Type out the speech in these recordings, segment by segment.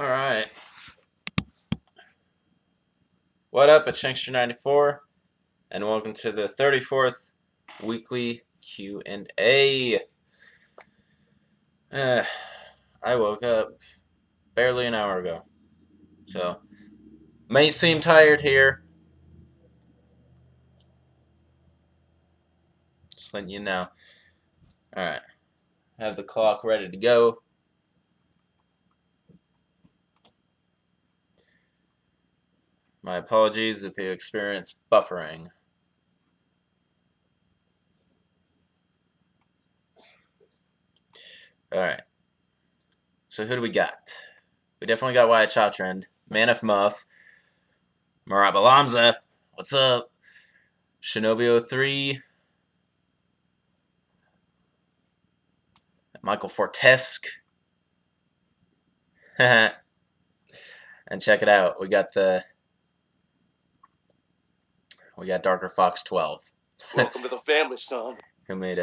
Alright. What up? It's Shankster94, and welcome to the 34th weekly Q&A. I woke up barely an hour ago, so may seem tired here. Just letting you know. Alright. Have the clock ready to go. My apologies if you experience buffering. Alright. So who do we got? We definitely got Wyatt Chautrand, Man of Muff, Marat Balamza, what's up? Shinobi03, Michael Fortesk. And check it out. We got Darker Fox 12. Welcome to the family, son. Who made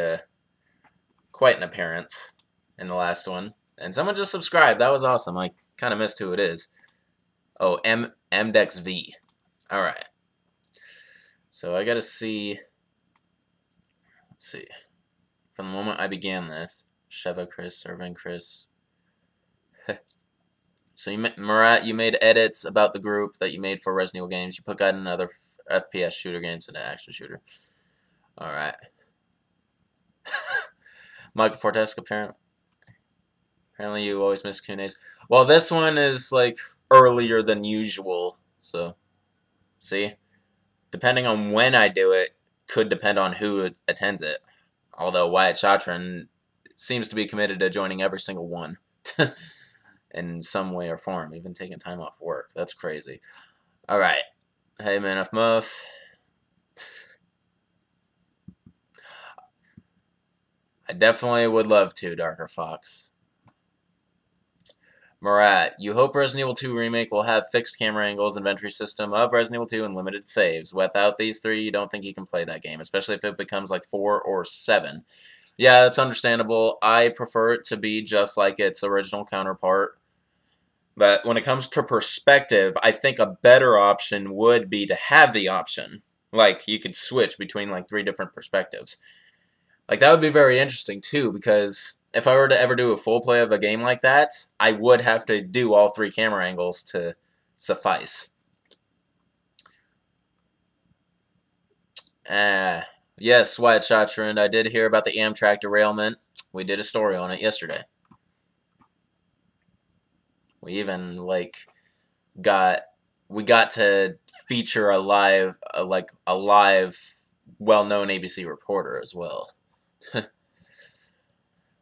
quite an appearance in the last one. And someone just subscribed. That was awesome. I kind of missed who it is. Oh, MDEX V. Alright. So I gotta see. Let's see. From the moment I began this, Sheva Chris, Irving Chris. So Marat, you made edits about the group that you made for Resident Evil games. You put that in other FPS shooter games and an action shooter. Alright. Michael Fortesk, apparently you always miss Q&As. Well, this one is like earlier than usual. So, see? Depending on when I do it, could depend on who attends it. Although Wyatt Chautrand seems to be committed to joining every single one. In some way or form, even taking time off work. That's crazy. Alright. Hey, Man of Muff. I definitely would love to, Darker Fox. Marat, you hope Resident Evil 2 Remake will have fixed camera angles, inventory system of Resident Evil 2, and limited saves. Without these three, you don't think you can play that game, especially if it becomes like 4 or 7. Yeah, that's understandable. I prefer it to be just like its original counterpart. But when it comes to perspective, I think a better option would be to have the option. Like, you could switch between, like, 3 different perspectives. Like, that would be very interesting, too, because if I were to ever do a full play of a game like that, I would have to do all 3 camera angles to suffice. Yes, Wyatt Chautrand, I did hear about the Amtrak derailment. We did a story on it yesterday. We even, like, got to feature a live, well-known ABC reporter as well.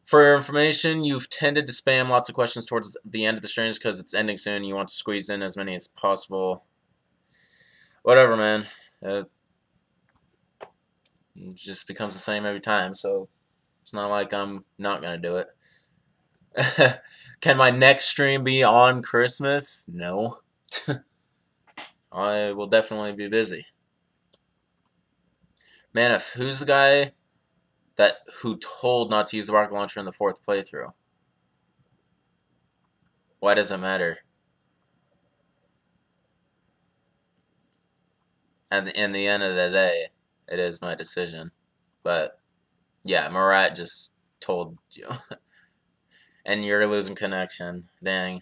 For your information, you've tended to spam lots of questions towards the end of the streams because it's ending soon. You want to squeeze in as many as possible. Whatever, man. It just becomes the same every time, so it's not like I'm not going to do it. Can my next stream be on Christmas? No. I will definitely be busy. Man, who's the guy who told not to use the rocket launcher in the 4th playthrough? Why does it matter? And in the end of the day, it is my decision. But yeah, Marat just told you. And you're losing connection. Dang.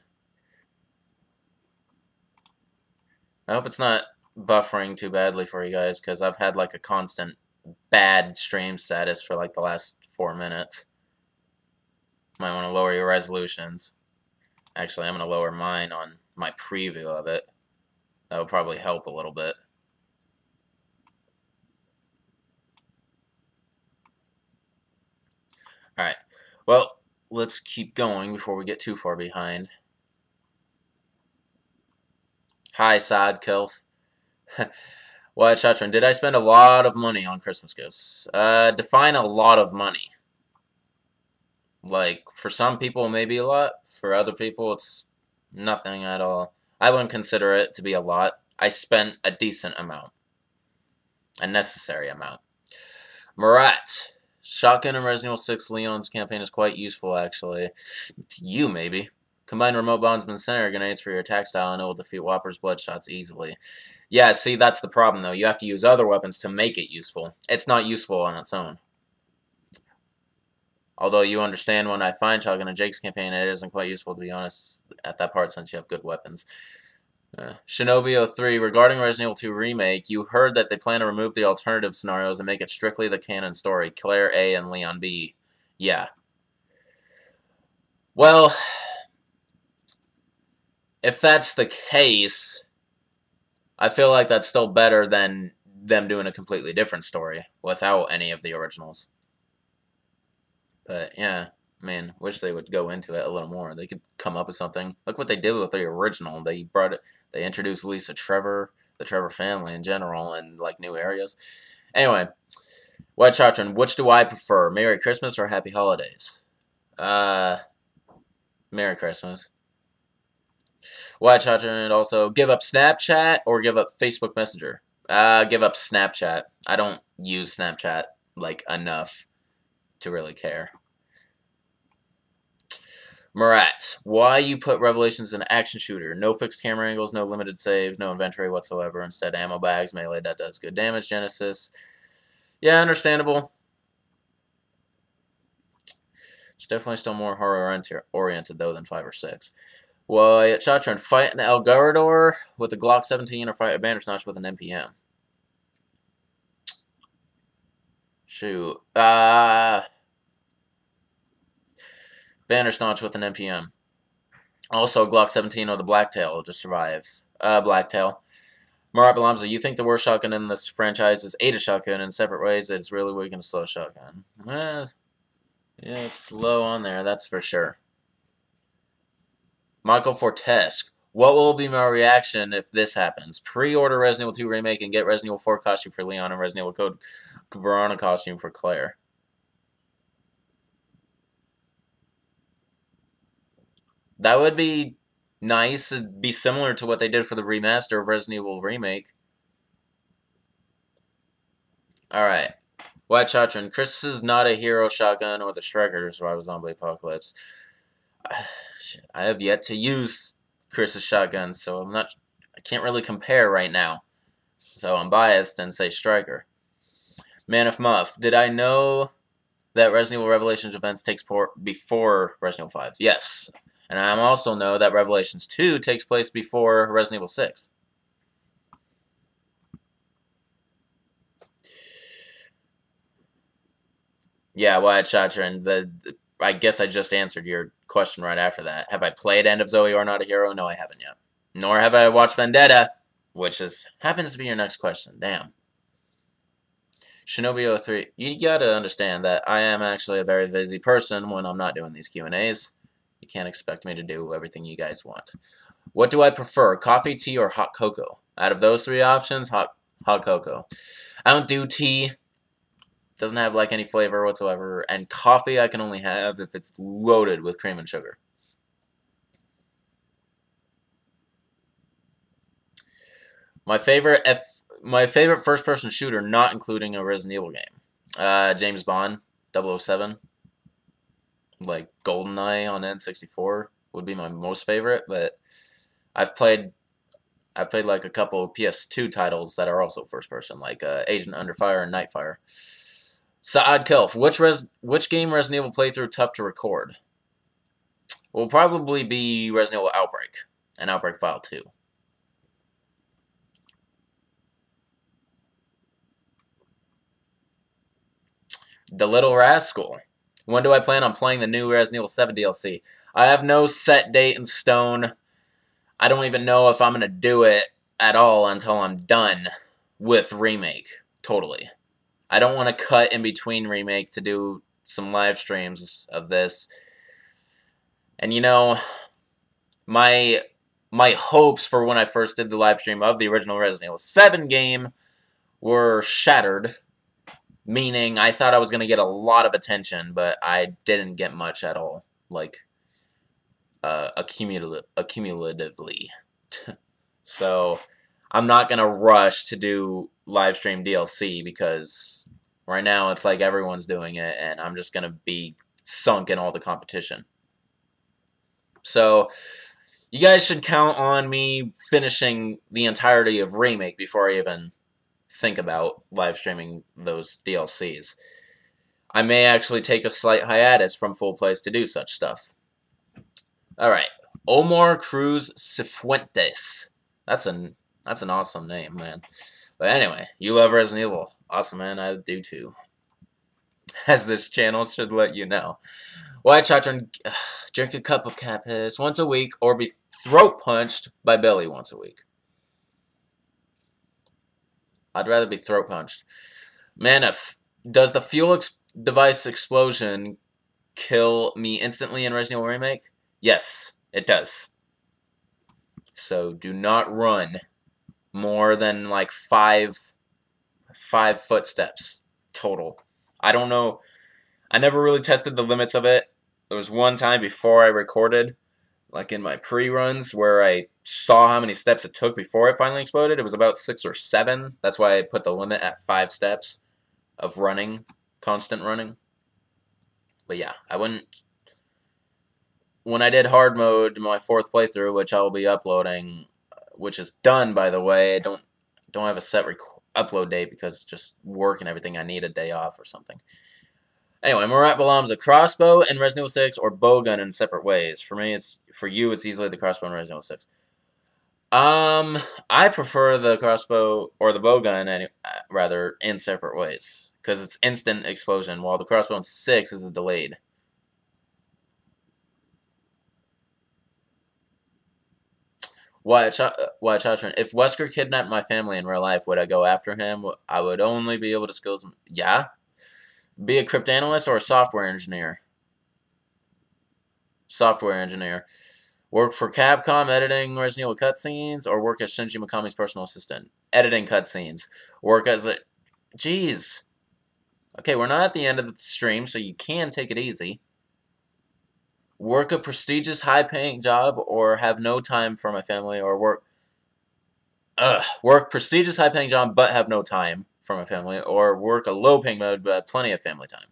I hope it's not buffering too badly for you guys, because I've had like a constant bad stream status for like the last 4 minutes. Might want to lower your resolutions. Actually, I'm going to lower mine on my preview of it. That will probably help a little bit. Alright, well, let's keep going before we get too far behind. Hi, Sad Kilf. Wyatt Chautrand, did I spend a lot of money on Christmas gifts? Define a lot of money. Like, for some people, maybe a lot. For other people, it's nothing at all. I wouldn't consider it to be a lot. I spent a decent amount. A necessary amount. Marat. Shotgun in Resident Evil 6 Leon's campaign is quite useful, actually. To you, maybe. Combine remote bondsman center grenades for your attack style and it will defeat Whopper's bloodshots easily. Yeah, see, that's the problem, though. You have to use other weapons to make it useful. It's not useful on its own. Although you understand when I find shotgun in Jake's campaign, it isn't quite useful, to be honest, at that part since you have good weapons. Shinobi 03, regarding Resident Evil 2 Remake, you heard that they plan to remove the alternative scenarios and make it strictly the canon story. Claire A and Leon B. Yeah. Well, if that's the case, I feel like that's still better than them doing a completely different story without any of the originals. But yeah, man, wish they would go into it a little more. They could come up with something. Look what they did with the original. They introduced Lisa Trevor, the Trevor family in general, and like new areas. Anyway, White Chotron, which do I prefer? Merry Christmas or Happy Holidays? Merry Christmas. White Chotron, also give up Snapchat or give up Facebook Messenger? Give up Snapchat. I don't use Snapchat like enough to really care. Murat, why you put Revelations in an action shooter? No fixed camera angles, no limited saves, no inventory whatsoever. Instead, ammo bags, melee that does good damage. Genesis, yeah, understandable. It's definitely still more horror-oriented, though, than 5 or 6. Well, Shotgun, fight an El Garador with a Glock 17 or fight a Bandersnatch with an MPM? Shoot. Bandersnatch with an MPM. Also, Glock 17 or the Blacktail to survive. Blacktail. Marat Balamza, you think the worst shotgun in this franchise is Ada shotgun in separate ways that it's really weak and slow shotgun? Yeah, it's low on there, that's for sure. Michael Fortesque, what will be my reaction if this happens? Pre-order Resident Evil 2 Remake and get Resident Evil 4 costume for Leon and Resident Evil Code Verona costume for Claire. That would be nice. It'd be similar to what they did for the remaster of Resident Evil Remake. Alright. White Chotron. Chris is not a hero shotgun or the Striker to survive a zombie apocalypse. I have yet to use Chris's shotgun, so I can't really compare right now. So I'm biased and say Striker. Man of Muff. Did I know that Resident Evil Revelations events takes before Resident Evil 5? Yes. And I also know that Revelations 2 takes place before Resident Evil 6. Yeah, Wyatt Shotron, I guess I just answered your question right after that. Have I played End of Zoe or Not a Hero? No, I haven't yet. Nor have I watched Vendetta, which happens to be your next question. Damn. Shinobi 03, you gotta understand that I am actually a very busy person when I'm not doing these Q&As. You can't expect me to do everything you guys want. What do I prefer, coffee, tea, or hot cocoa? Out of those 3 options, hot cocoa. I don't do tea. Doesn't have like any flavor whatsoever. And coffee I can only have if it's loaded with cream and sugar. My favorite first-person shooter, not including a Resident Evil game. James Bond, 007. Like GoldenEye on N64 would be my most favorite, but I've played like a couple of PS2 titles that are also first person, like Agent Under Fire and Nightfire. Saad Kelf, which game Resident Evil playthrough tough to record? Will probably be Resident Evil Outbreak and Outbreak File 2. The Little Rascal. When do I plan on playing the new Resident Evil 7 DLC? I have no set date in stone. I don't even know if I'm going to do it at all until I'm done with Remake. Totally. I don't want to cut in between Remake to do some live streams of this. And you know, my hopes for when I first did the live stream of the original Resident Evil 7 game were shattered. Meaning, I thought I was going to get a lot of attention, but I didn't get much at all. Like, accumulatively. So, I'm not going to rush to do live stream DLC because right now it's like everyone's doing it, and I'm just going to be sunk in all the competition. So you guys should count on me finishing the entirety of Remake before I even think about live streaming those DLCs. I may actually take a slight hiatus from full plays to do such stuff. Alright. Omar Cruz Cifuentes. That's an awesome name, man. But anyway, you love Resident Evil. Awesome, man. I do too. As this channel should let you know. White Children, drink a cup of cat piss once a week or be throat punched by Billy once a week. I'd rather be throat punched. Man, does the fuel device explosion kill me instantly in Resident Evil Remake? Yes, it does. So do not run more than like five footsteps total. I don't know. I never really tested the limits of it. There was one time before I recorded, like in my pre-runs, where I saw how many steps it took before it finally exploded. It was about 6 or 7. That's why I put the limit at 5 steps of running, constant running. But yeah, I wouldn't. When I did hard mode, my 4th playthrough, which I will be uploading, which is done by the way. I don't have a set upload date because just work and everything. I need a day off or something. Anyway, Murat Balam's a crossbow in Resident Evil 6 or bowgun in separate ways. For me, it's easily the crossbow in Resident Evil 6. I prefer the crossbow or the bowgun, rather, in separate ways because it's instant explosion, while the crossbow in 6 is delayed. Wyatt Chotron, if Wesker kidnapped my family in real life, would I go after him? I would only be able to skills. Yeah. Be a cryptanalyst or a software engineer? Software engineer. Work for Capcom editing Resident Evil cutscenes, or work as Shinji Mikami's personal assistant? Editing cutscenes. Work as a... Jeez. Okay, we're not at the end of the stream, so you can take it easy. Work a prestigious, high-paying job, or have no time for my family, or work... Work prestigious, high-paying job, but have no time for my family, or work a low-paying mode, but plenty of family time.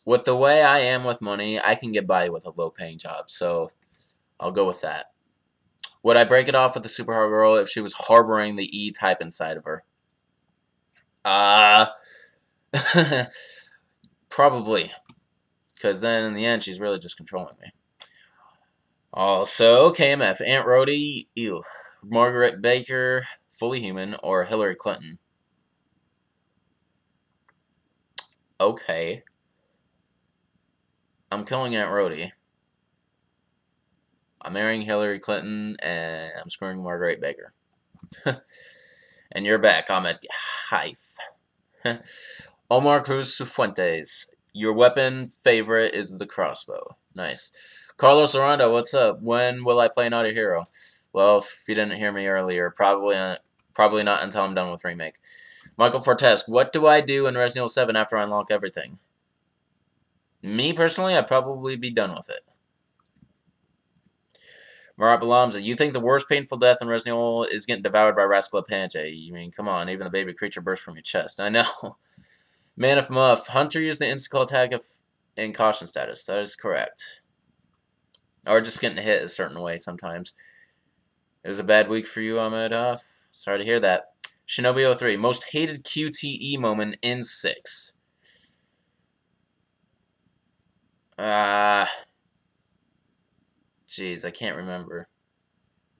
With the way I am with money, I can get by with a low-paying job, so I'll go with that. Would I break it off with a superhero girl if she was harboring the E-type inside of her? Probably. Because then, in the end, she's really just controlling me. Also, KMF, Aunt Rhodey, ew. Margaret Baker, fully human, or Hillary Clinton? Okay. I'm killing Aunt Rhodey. I'm marrying Hillary Clinton, and I'm screwing Margaret Baker. And you're back. I'm at Hive. Omar Cruz Cifuentes. Your weapon favorite is the crossbow. Nice. Carlos Aranda, what's up? When will I play Not a Hero? Well, if you didn't hear me earlier, probably not until I'm done with Remake. Michael Fortesque, what do I do in Resident Evil 7 after I unlock everything? Me, personally, I'd probably be done with it. Marat Balamza, you think the worst painful death in Resident Evil is getting devoured by Rascal Panche? You mean, come on, even the baby creature bursts from your chest. I know. Man of Muff, Hunter used the insta-kill attack in caution status. That is correct. Or just getting hit a certain way sometimes. It was a bad week for you, Ahmed Huff. Sorry to hear that. Shinobi03, most hated QTE moment in 6. Jeez, I can't remember.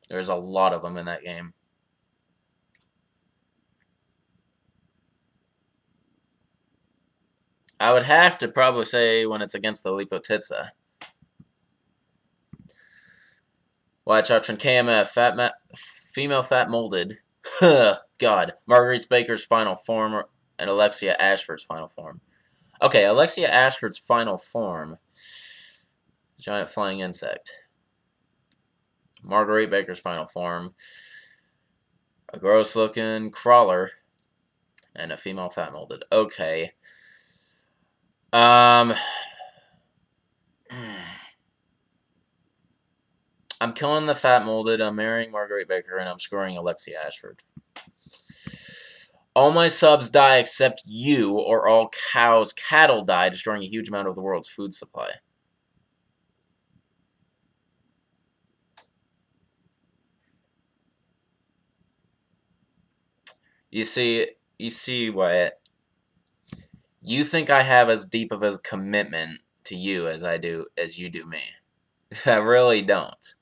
There's a lot of them in that game. I would have to probably say when it's against the Lipotitsa. White Chotron KMF, female fat molded. God. Marguerite Baker's final form and Alexia Ashford's final form. Okay, Alexia Ashford's final form. Giant flying insect. Marguerite Baker's final form. A gross looking crawler. And a female fat molded. Okay. I'm killing the fat molded, I'm marrying Marguerite Baker, and I'm screwing Alexia Ashford. All my subs die except you, or all cows, cattle die, destroying a huge amount of the world's food supply. You see what? You think I have as deep of a commitment to you as you do me. I really don't.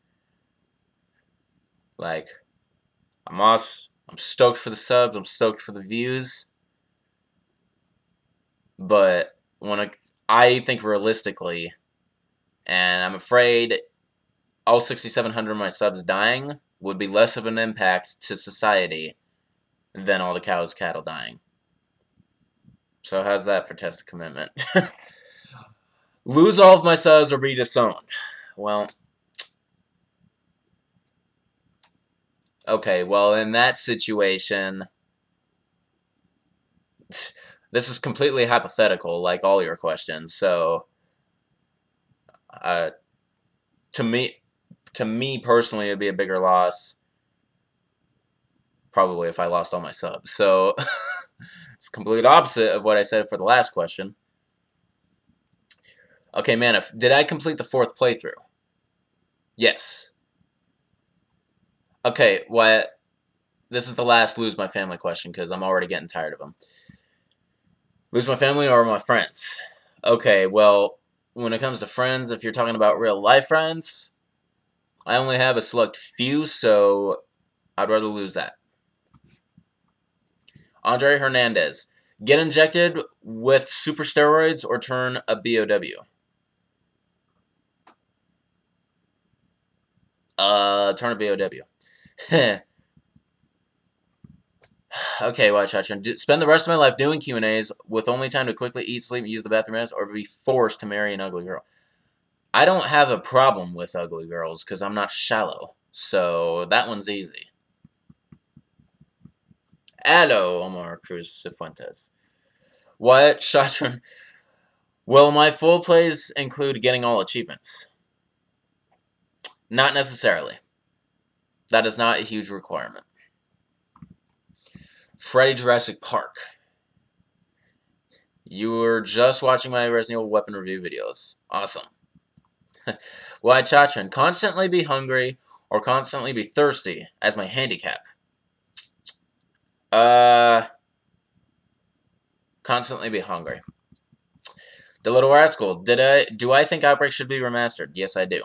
Like, I'm stoked for the subs, I'm stoked for the views, but I think realistically, and I'm afraid all 6,700 of my subs dying would be less of an impact to society than all the cows, cattle dying. So how's that for test of commitment? Lose all of my subs or be disowned. Well, okay, well, in that situation, this is completely hypothetical, like all your questions, so to me personally, it'd be a bigger loss, probably, if I lost all my subs. So it's complete opposite of what I said for the last question. Okay, man, did I complete the 4th playthrough? Yes. Okay, what? This is the last lose my family question because I'm already getting tired of them. Lose my family or my friends? Okay, well, when it comes to friends, if you're talking about real life friends, I only have a select few, so I'd rather lose that. Andre Hernandez. Get injected with super steroids or turn a BOW? Turn a BOW. Okay, watch out. Spend the rest of my life doing Q&As with only time to quickly eat, sleep, use the bathroom as, or be forced to marry an ugly girl. I don't have a problem with ugly girls because I'm not shallow. So that one's easy. Hello, Omar Cruz Cifuentes. What, Shatron? Will my full plays include getting all achievements? Not necessarily. That is not a huge requirement. Freddy Jurassic Park. You were just watching my Resident Evil weapon review videos. Awesome. Why, Chatron? Constantly be hungry or constantly be thirsty as my handicap? Constantly be hungry. The Little Rascal. Do I think Outbreak should be remastered? Yes, I do.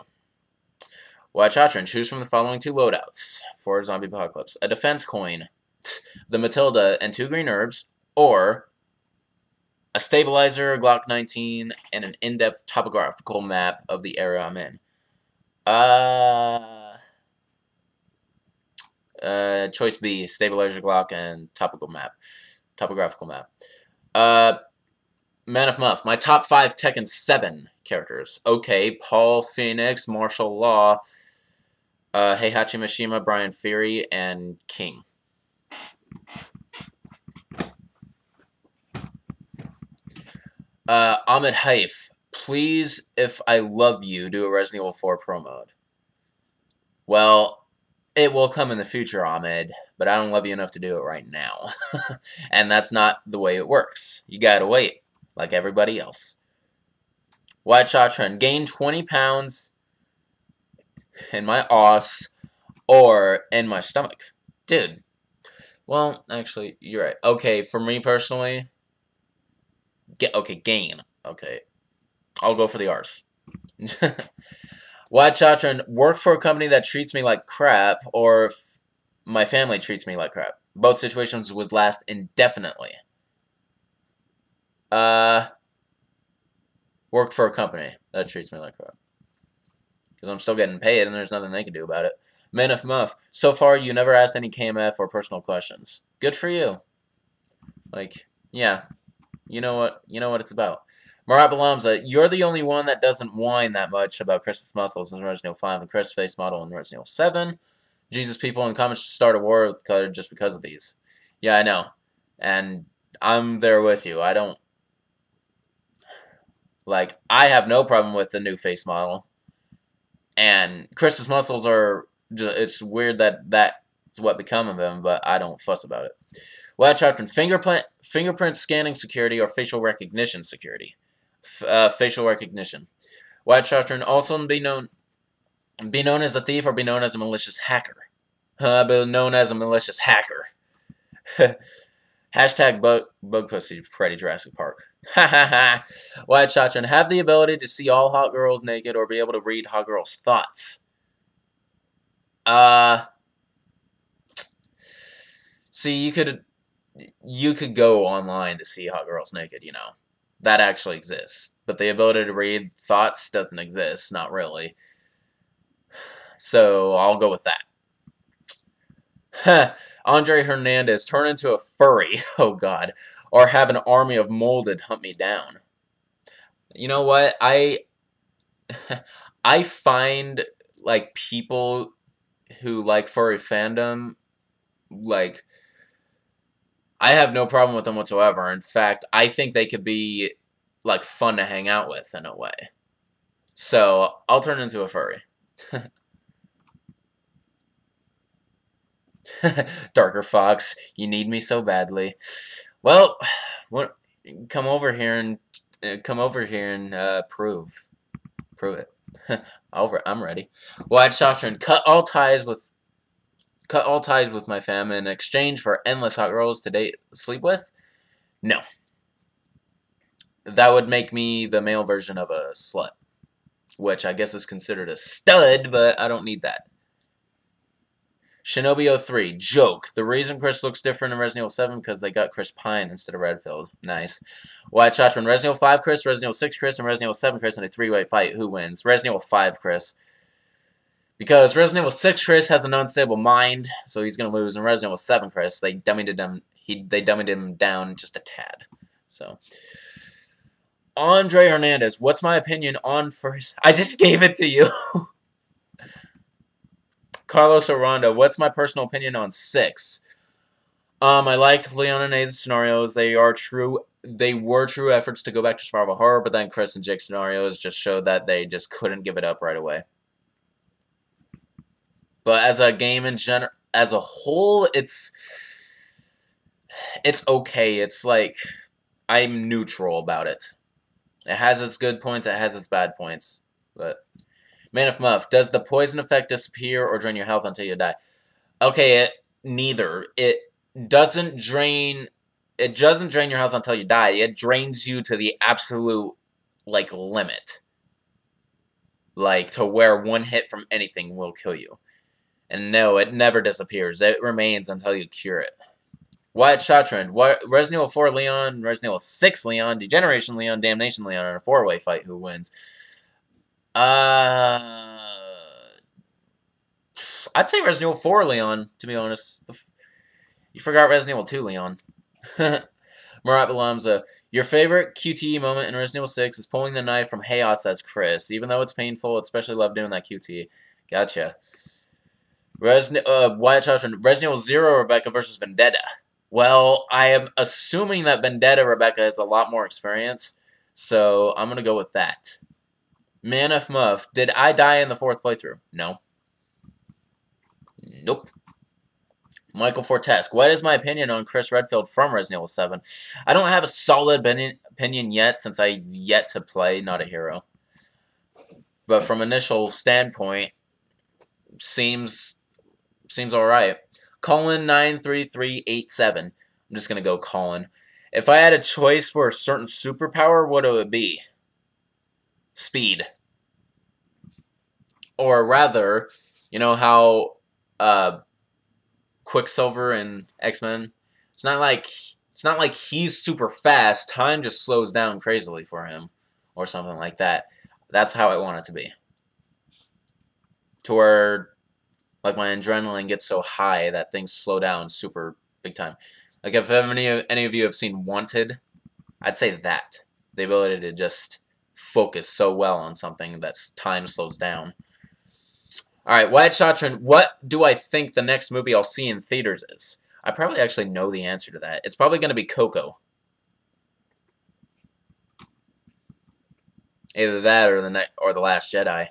Why, Chatron? Choose from the following 2 loadouts for Zombie Apocalypse. A defense coin, the Matilda, and 2 green herbs, or a stabilizer, Glock 19, and an in-depth topographical map of the area I'm in. Choice B, stabilizer, Glock, and topographical map. Man of Muff. My top 5 Tekken 7 characters. Okay, Paul Phoenix, Martial Law, Heihachi Mishima, Brian Fury, and King. Ahmed Haif. Please, if I love you, do a Resident Evil 4 Pro mode. Well, it will come in the future, Ahmed, but I don't love you enough to do it right now. And that's not the way it works. You gotta wait, like everybody else. White Shot Trend. Gain 20 pounds in my os or in my stomach. Dude. Well, actually, you're right. Okay, for me personally, gain. Okay. I'll go for the arse. White Shot Trend. Work for a company that treats me like crap, or if my family treats me like crap. Both situations would last indefinitely. Work for a company that treats me like crap. Because I'm still getting paid, and there's nothing they can do about it. Man of Muff. So far, you never asked any KMF or personal questions. Good for you. Like, yeah. You know what it's about. Marat Balamza, you're the only one that doesn't whine that much about Chris's muscles in Resident Evil 5 and Chris' face model in Resident Evil 7. Jesus, people in comments should start a war just because of these. Yeah, I know. And I'm there with you. I don't... Like, I have no problem with the new face model. And Chris's muscles are... It's weird that that's what become of him, but I don't fuss about it. White Chopin, fingerprint scanning security or facial recognition security. Facial recognition. White Chopin, also be known as a thief or be known as a malicious hacker. Be known as a malicious hacker. Hashtag bug pussy Freddy Jurassic Park. Ha ha ha. White Chopin, have the ability to see all hot girls naked or be able to read hot girls' thoughts. See, you could go online to see hot girls naked, you know. That actually exists. But the ability to read thoughts doesn't exist, not really. So, I'll go with that. Andre Hernandez, turn into a furry. Oh, God. Or have an army of molded hunt me down. You know what? I find, like, people who like furry fandom, like, I have no problem with them whatsoever. In fact, I think they could be, like, fun to hang out with in a way. So, I'll turn into a furry. Darker Fox, you need me so badly. Well, come over here and prove it. I'm ready. White Chopin, cut all ties with my fam in exchange for endless hot girls to sleep with. No, that would make me the male version of a slut, which I guess is considered a stud, but I don't need that. Shinobi 03, joke. The reason Chris looks different in Resident Evil 7 because they got Chris Pine instead of Redfield. Nice. White Chopin, Resident Evil 5 Chris, Resident Evil 6 Chris, and Resident Evil 7 Chris in a three-way fight. Who wins? Resident Evil 5 Chris. Because Resident Evil 6 Chris has an unstable mind, so he's going to lose. And Resident Evil 7 Chris, they dummied him down just a tad. So, Andre Hernandez, what's my opinion on first? I just gave it to you. Carlos Aranda, what's my personal opinion on 6? I like Leon and A's scenarios. They were true efforts to go back to survival horror, but then Chris and Jake's scenarios just showed that they just couldn't give it up right away. But as a game as a whole, it's okay. It's like, I'm neutral about it. It has its good points, it has its bad points. But Man of Muff, does the poison effect disappear or drain your health until you die? Okay, neither. It doesn't drain your health until you die. It drains you to the absolute, like, limit. Like, to where one hit from anything will kill you. And no, it never disappears. It remains until you cure it. White Chopin, Resident Evil 4 Leon, Resident Evil 6 Leon, Degeneration Leon, Damnation Leon in a 4-way fight. Who wins? I'd say Resident Evil 4 Leon, to be honest. You forgot Resident Evil 2 Leon. Murat Balamza, your favorite QTE moment in Resident Evil 6 is pulling the knife from Hayos as Chris. Even though it's painful, especially love doing that QTE. Gotcha. White Chopin, Resident Evil 0 Rebecca versus Vendetta. Well, I am assuming that Vendetta Rebecca has a lot more experience, so I'm going to go with that. Man of Muff, did I die in the 4th playthrough? No. Nope. Michael Fortesque, what is my opinion on Chris Redfield from Resident Evil 7? I don't have a solid opinion yet, since I yet to play Not a Hero. But from initial standpoint, seems alright. Colin 93387. I'm just going to go Colin. If I had a choice for a certain superpower, what would it be? Speed. Or rather, you know how Quicksilver in X-Men, it's not like he's super fast. Time just slows down crazily for him or something like that. That's how I want it to be. To where, like, my adrenaline gets so high that things slow down super big time. Like, if any of you have seen Wanted, I'd say that. The ability to just focus so well on something that time slows down. Alright, White Chopin, what do I think the next movie I'll see in theaters is? I probably actually know the answer to that. It's probably going to be Coco. Either that or The Last Jedi.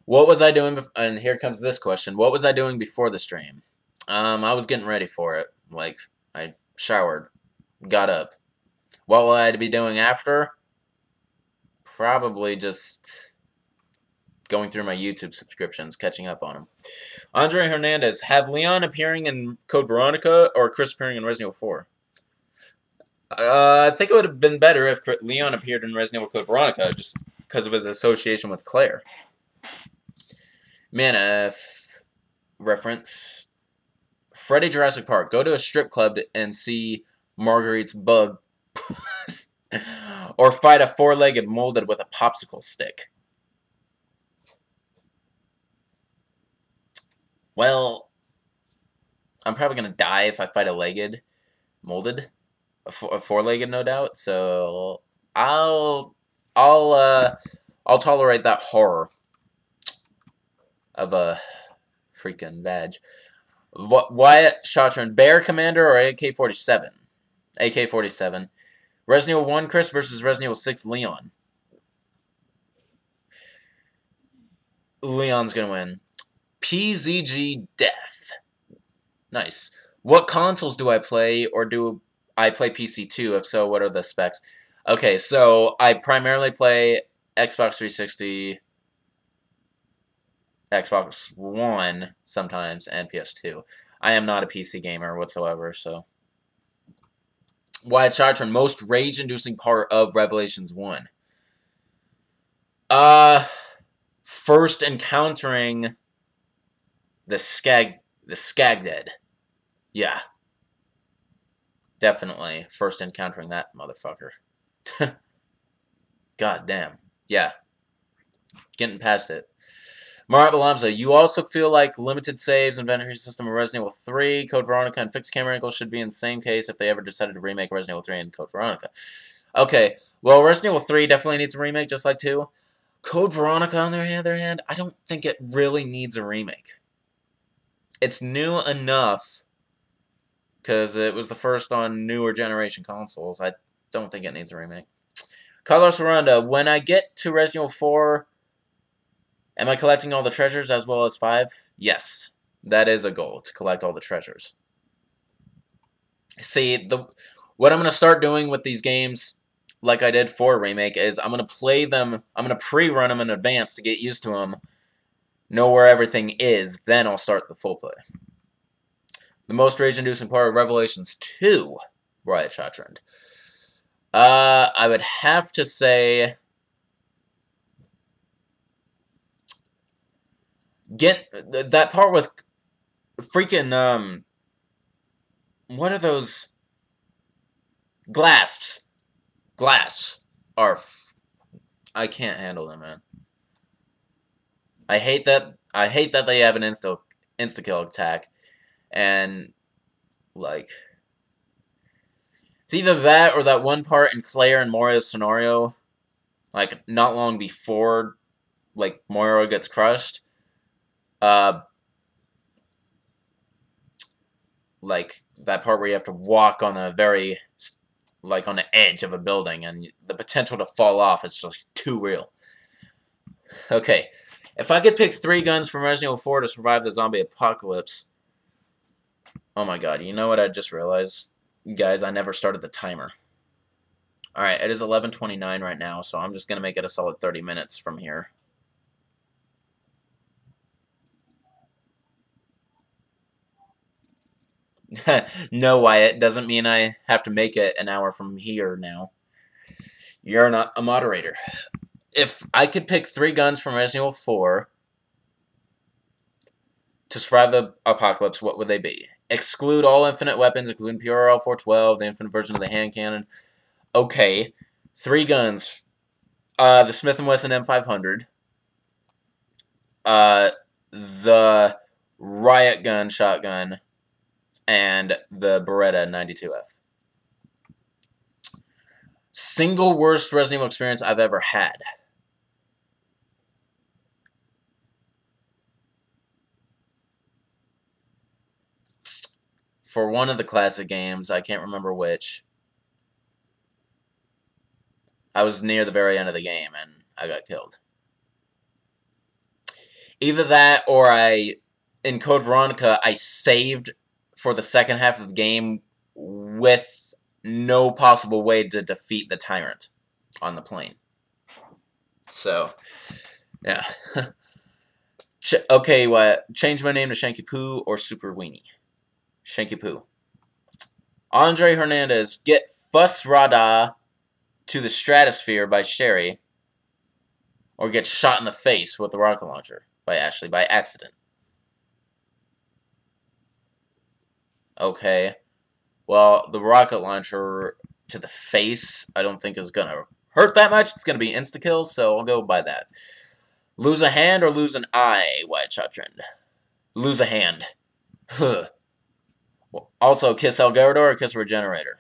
What was I doing? And here comes this question. What was I doing before the stream? I was getting ready for it. Like, I showered, got up. What will I be doing after? Probably just going through my YouTube subscriptions, catching up on them. Andre Hernandez, have Leon appearing in Code Veronica or Chris appearing in Resident Evil 4? I think it would have been better if Leon appeared in Resident Evil Code Veronica, just because of his association with Claire. Manif reference. Freddy Jurassic Park. Go to a strip club and see Marguerite's bug. Or fight a four-legged molded with a popsicle stick. Well, I'm probably going to die if I fight a molded. A four-legged, no doubt. So I'll tolerate that horror of a freaking vag. Wyatt Shotron, Bear Commander or AK-47? AK-47. Resident Evil 1 Chris versus Resident Evil 6 Leon. Leon's gonna win. PZG Death. Nice. What consoles do I play, or do I play PC too? If so, what are the specs? Okay, so I primarily play Xbox 360, Xbox One sometimes, and PS2. I am not a PC gamer whatsoever, so. Wyatt Chartron, most rage-inducing part of Revelations 1. First encountering the Skagdead. Yeah. Definitely first encountering that motherfucker. God damn. Yeah. Getting past it. Marat Balamza, you also feel like limited saves, inventory system of Resident Evil 3, Code Veronica, and fixed camera angles should be in the same case if they ever decided to remake Resident Evil 3 and Code Veronica. Okay, well, Resident Evil 3 definitely needs a remake, just like 2. Code Veronica, on the other hand, I don't think it really needs a remake. It's new enough, because it was the first on newer generation consoles. I don't think it needs a remake. Carlos Aranda, when I get to Resident Evil 4... am I collecting all the treasures as well as 5? Yes. That is a goal, to collect all the treasures. See, what I'm going to start doing with these games, like I did for Remake, is I'm going to play them, I'm going to pre-run them in advance to get used to them, know where everything is, then I'll start the full play. The most rage-inducing part of Revelations 2, Riot Shot Trend. I would have to say... get that part with freaking what are those glasps? Glasps are I can't handle them, man. I hate that they have an insta kill attack, and like it's either that or that one part in Claire and Morio's scenario, like not long before like Morio gets crushed. Like that part where you have to walk on a very, like on the edge of a building, and the potential to fall off is just too real. Okay, if I could pick 3 guns from Resident Evil 4 to survive the zombie apocalypse, oh my god, you know what I just realized? Guys, I never started the timer. Alright, it is 11:29 right now, so I'm just going to make it a solid 30 minutes from here. No, Wyatt, doesn't mean I have to make it an hour from here now. You're not a moderator. If I could pick 3 guns from Resident Evil 4 to survive the apocalypse, what would they be? Exclude all infinite weapons, including PRL 412, the infinite version of the hand cannon. Okay. 3 guns. The Smith & Wesson M500. The Riot Gun shotgun. And the Beretta 92F. Single worst Resident Evil experience I've ever had. For one of the classic games, I can't remember which, I was near the very end of the game and I got killed. Either that or in Code Veronica, I saved for the second half of the game with no possible way to defeat the tyrant on the plane. So, yeah. Okay, what? Change my name to Shanky Poo or Super Weenie? Shanky Poo. Andre Hernandez, get Fuss Rada to the stratosphere by Sherry, or get shot in the face with the rocket launcher by Ashley by accident. Okay. Well, the rocket launcher to the face, I don't think is going to hurt that much. It's going to be insta-kills, so I'll go by that. Lose a hand or lose an eye, White Shot Trend? Lose a hand. Also, kiss El Garador or kiss Regenerator?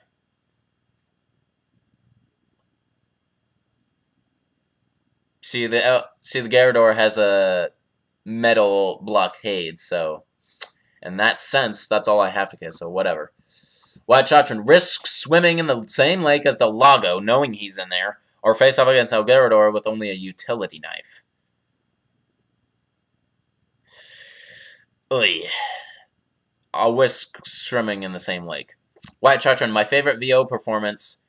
See, the Garador has a metal blockade, so in that sense, that's all I have to kiss, so whatever. White Chotron risks swimming in the same lake as the Lago, knowing he's in there, or face off against El Garador with only a utility knife. Oy. I'll risk swimming in the same lake. White Chotron, my favorite VO performance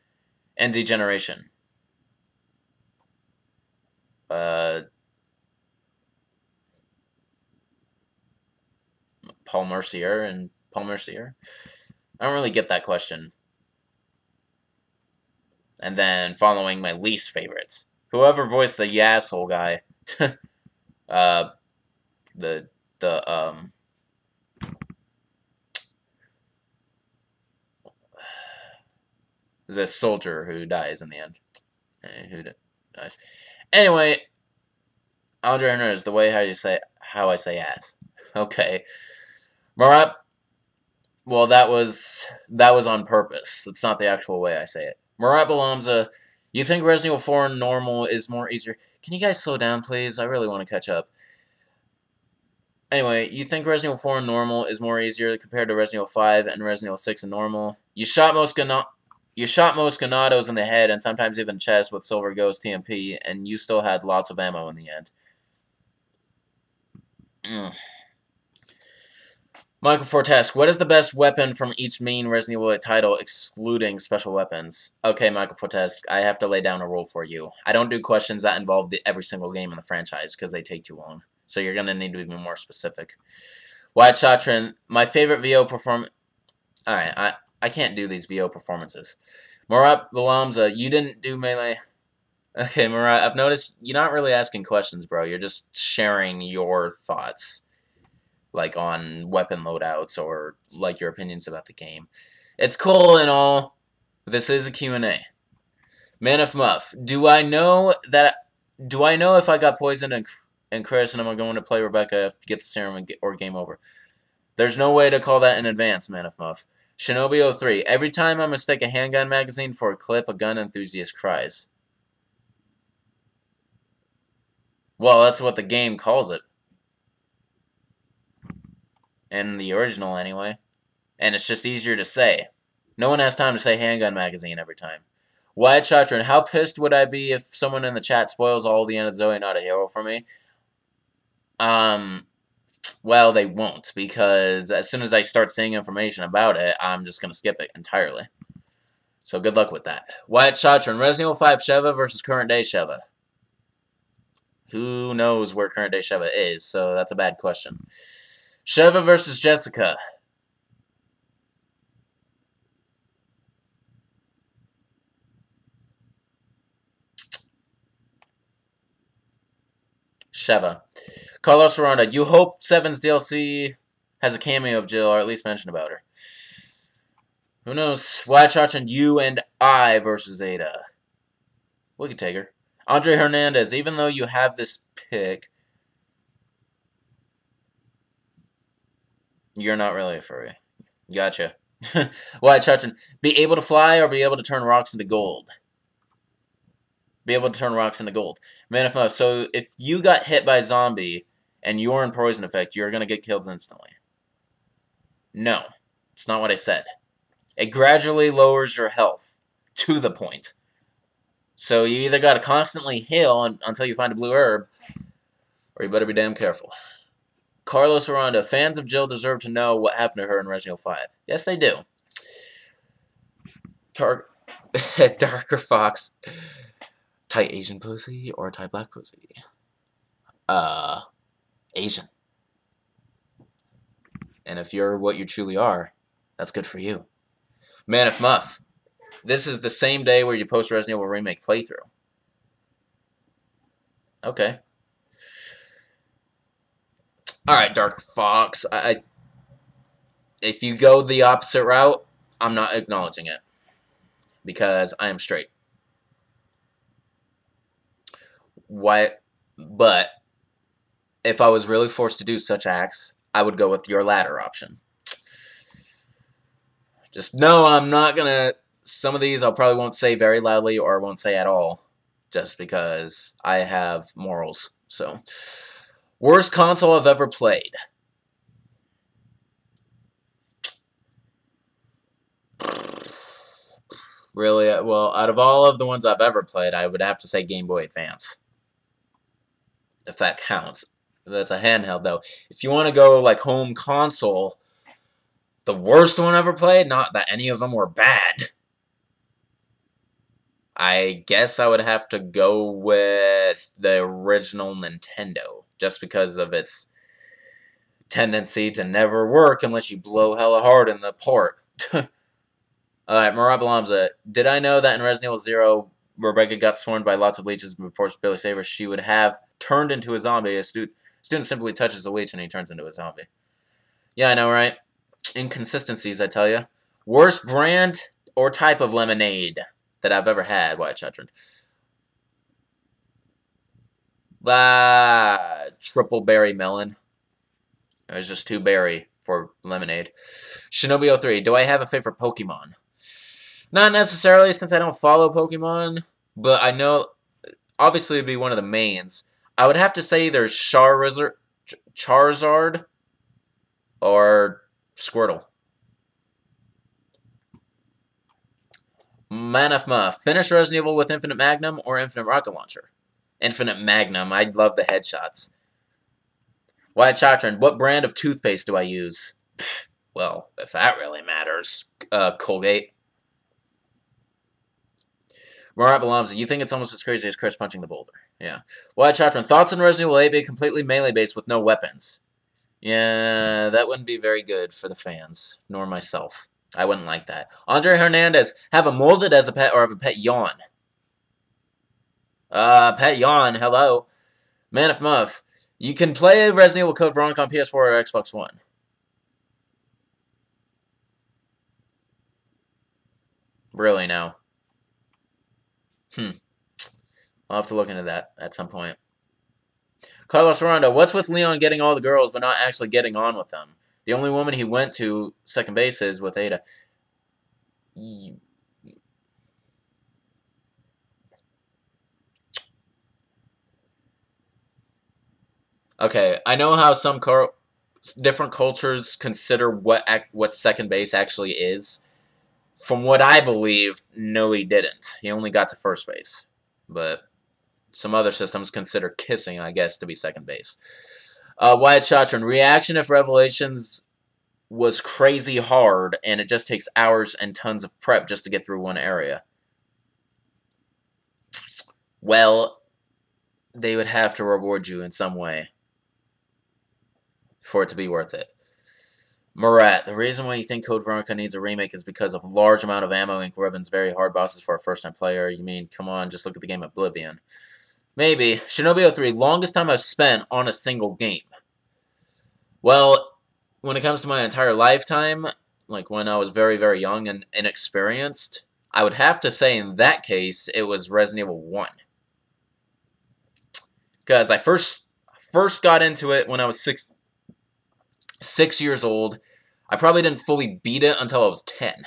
and Degeneration. Paul Mercier and Paul Mercier? I don't really get that question. And then following my least favorites. Whoever voiced the asshole guy. The soldier who dies in the end. Who dies. Anyway, Andre Hernandez, the way how I say ass. Okay. Marat, well, that was on purpose. It's not the actual way I say it. Marat Balamza, you think Resident Evil 4 normal is more easier? Can you guys slow down, please? I really want to catch up. Anyway, you think Resident Evil 4 in normal is more easier compared to Resident Evil 5 and Resident Evil 6 in normal? You shot most Ganados in the head and sometimes even chest with Silver Ghost TMP, and you still had lots of ammo in the end. Michael Fortesk, what is the best weapon from each main Resident Evil title, excluding special weapons? Okay, Michael Fortesk, I have to lay down a rule for you. I don't do questions that involve every single game in the franchise, because they take too long. So you're going to need to be more specific. White Chatrin, my favorite VO performance... Alright, I can't do these VO performances. Murat Balamza, you didn't do melee... Okay, Murat, I've noticed you're not really asking questions, bro. You're just sharing your thoughts. Like on weapon loadouts or like your opinions about the game. It's cool and all. This is a Q&A. Man of Muff, do I know if I got poisoned and Chris and I'm going to play Rebecca to get the serum or game over? There's no way to call that in advance, Man of Muff. Shinobi 03, every time I mistake a handgun magazine for a clip, a gun enthusiast cries. Well, that's what the game calls it. In the original, anyway. And it's just easier to say. No one has time to say handgun magazine every time. Wyatt Chatron, how pissed would I be if someone in the chat spoils all the end of Zoe Not a Hero for me? Well, they won't, because as soon as I start seeing information about it, I'm just going to skip it entirely. So good luck with that. Wyatt Chatron, Resident Evil 5 Sheva versus current day Sheva. Who knows where current day Sheva is, so that's a bad question. Sheva versus Jessica. Sheva. Carlos Ronda. You hope 7's DLC has a cameo of Jill, or at least mention about her. Who knows? Why Chachin, you and I versus Ada. We could take her. Andre Hernandez. Even though you have this pick, you're not really a furry. Gotcha. Why, Chachin? Be able to fly or be able to turn rocks into gold? Be able to turn rocks into gold. Man of Muff, so if you got hit by a zombie and you're in poison effect, you're going to get killed instantly. No. It's not what I said. It gradually lowers your health to the point. So you either got to constantly heal until you find a blue herb, or you better be damn careful. Carlos Aranda, fans of Jill deserve to know what happened to her in Resident Evil 5. Yes, they do. Darker Fox. Tight Asian pussy or tight black pussy? Asian. And if you're what you truly are, that's good for you. Man if Muff. This is the same day where you post Resident Evil Remake playthrough. Okay. Alright, Dark Fox. If you go the opposite route, I'm not acknowledging it. Because I am straight. Why? But if I was really forced to do such acts, I would go with your latter option. Just know I'm not gonna... Some of these I probably won't say very loudly or won't say at all. Just because I have morals. So, worst console I've ever played. Really, well, out of all of the ones I've ever played, I would have to say Game Boy Advance. If that counts. That's a handheld, though. If you want to go, like, home console, the worst one ever played, not that any of them were bad. I guess I would have to go with the original Nintendo, just because of its tendency to never work unless you blow hella hard in the port. Alright, Marat Balamza. Did I know that in Resident Evil 0, Rebecca got swarmed by lots of leeches before Billy saved her, she would have turned into a zombie? A student simply touches a leech and he turns into a zombie. Yeah, I know, right? Inconsistencies, I tell you. Worst brand or type of lemonade that I've ever had, White Children. Triple berry melon. There's just 2 berry for lemonade. Shinobi03. Do I have a favorite Pokemon? Not necessarily, since I don't follow Pokemon, but I know, obviously, it'd be one of the mains. I would have to say either Charizard or Squirtle. Manafma. Finish Resident Evil with Infinite Magnum or Infinite Rocket Launcher? Infinite Magnum. I'd love the headshots. Wyatt Chatron. What brand of toothpaste do I use? Pfft, well, if that really matters. Colgate. Marat Balamza, you think it's almost as crazy as Chris punching the boulder. Yeah. Wyatt Chatron, thoughts on Resident Evil 8 being completely melee-based with no weapons? Yeah, that wouldn't be very good for the fans, nor myself. I wouldn't like that. Andre Hernandez, have a molded as a pet or have a pet yawn? Pet yawn, hello. Man of Muff, you can play Resident Evil Code Veronica on PS4 or Xbox One. Really, now. I'll have to look into that at some point. Carlos Rondo, what's with Leon getting all the girls but not actually getting on with them? The only woman he went to second base is with Ada. Okay, I know how some different cultures consider what second base actually is. From what I believe, no, he didn't. He only got to first base. But some other systems consider kissing, I guess, to be second base. Wyatt Chatron, reaction if Revelations was crazy hard and it just takes hours and tons of prep just to get through one area. Well, they would have to reward you in some way for it to be worth it. Murat, the reason why you think Code Veronica needs a remake is because of large amount of ammo and weapons, very hard bosses for a first-time player. You mean, come on, just look at the game Oblivion. Maybe. Shinobi03, longest time I've spent on a single game. Well, when it comes to my entire lifetime, like when I was very, very young and inexperienced, I would have to say in that case, it was Resident Evil 1. Because I first got into it when I was 6 years old. I probably didn't fully beat it until I was 10.